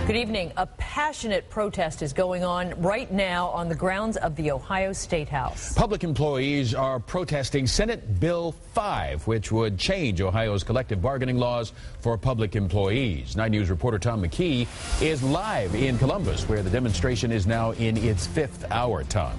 Good evening. A passionate protest is going on right now on the grounds of the Ohio Statehouse. Public employees are protesting Senate Bill 5, which would change Ohio's collective bargaining laws for public employees. 9 News reporter Tom McKee is live in Columbus, where the demonstration is now in its 5th hour. Tom.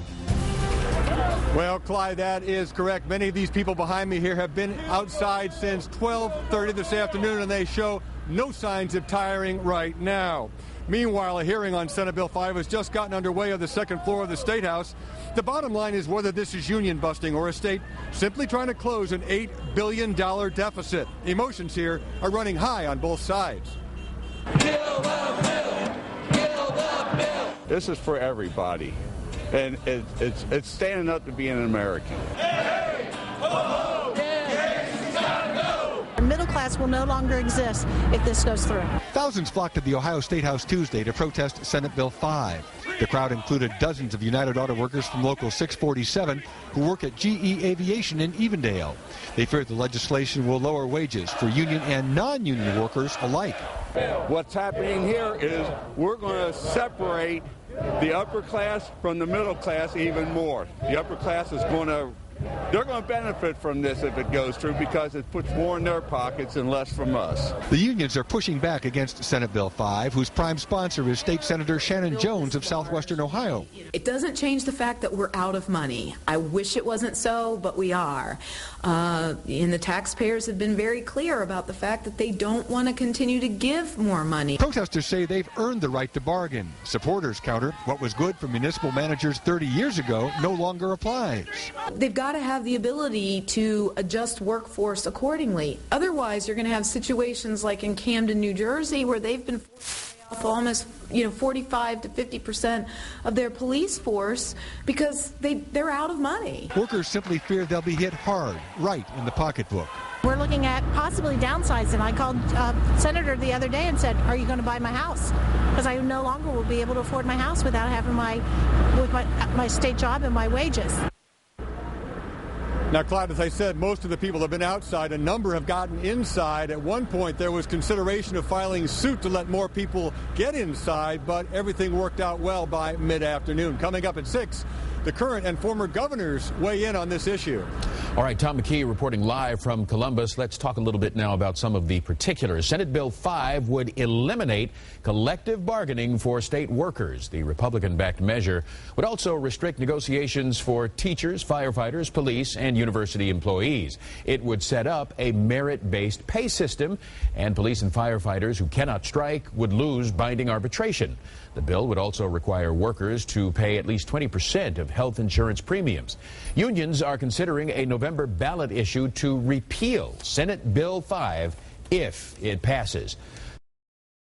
Well, Clyde, that is correct. Many of these people behind me here have been outside since 12:30 this afternoon, and they show no signs of tiring right now. Meanwhile, a hearing on Senate Bill 5 has just gotten underway on the second floor of the State House. The bottom line is whether this is union busting or a state simply trying to close an $8 billion deficit. Emotions here are running high on both sides. Kill the bill! Kill the bill! This is for everybody, and it's standing up to being an American. Hey! Ho! Middle class will no longer exist if this goes through. Thousands flocked to the Ohio Statehouse Tuesday to protest Senate Bill 5. The crowd included dozens of United Auto Workers from Local 647 who work at GE Aviation in Evendale. They fear the legislation will lower wages for union and non-union workers alike. What's happening here is we're going to separate the upper class from the middle class even more. The upper class is going to benefit from this if it goes through because it puts more in their pockets and less from us. The unions are pushing back against Senate Bill 5, whose prime sponsor is State Senator Shannon Jones of southwestern Ohio. It doesn't change the fact that we're out of money. I wish it wasn't so, but we are. And the taxpayers have been very clear about the fact that they don't want to continue to give more money. Protesters say they've earned the right to bargain. Supporters counter what was good for municipal managers 30 years ago no longer applies. They've got to have the ability to adjust workforce accordingly. Otherwise, you're going to have situations like in Camden, New Jersey, where they've been off almost 45 to 50% of their police force because they're out of money. Workers simply fear they'll be hit hard, right in the pocketbook. We're looking at possibly downsizing. I called Senator the other day and said, are you going to buy my house? Because I no longer will be able to afford my house without having my state job and my wages. Now, Clyde, as I said, most of the people have been outside. A number have gotten inside. At one point, there was consideration of filing suit to let more people get inside, but everything worked out well by mid-afternoon. Coming up at 6, the current and former governors weigh in on this issue. All right, Tom McKee reporting live from Columbus. Let's talk a little bit now about some of the particulars. Senate Bill 5 would eliminate collective bargaining for state workers. The Republican-backed measure would also restrict negotiations for teachers, firefighters, police, and university employees. It would set up a merit-based pay system, and police and firefighters who cannot strike would lose binding arbitration. The bill would also require workers to pay at least 20% of health insurance premiums. Unions are considering a November ballot issue to repeal Senate Bill 5 if it passes.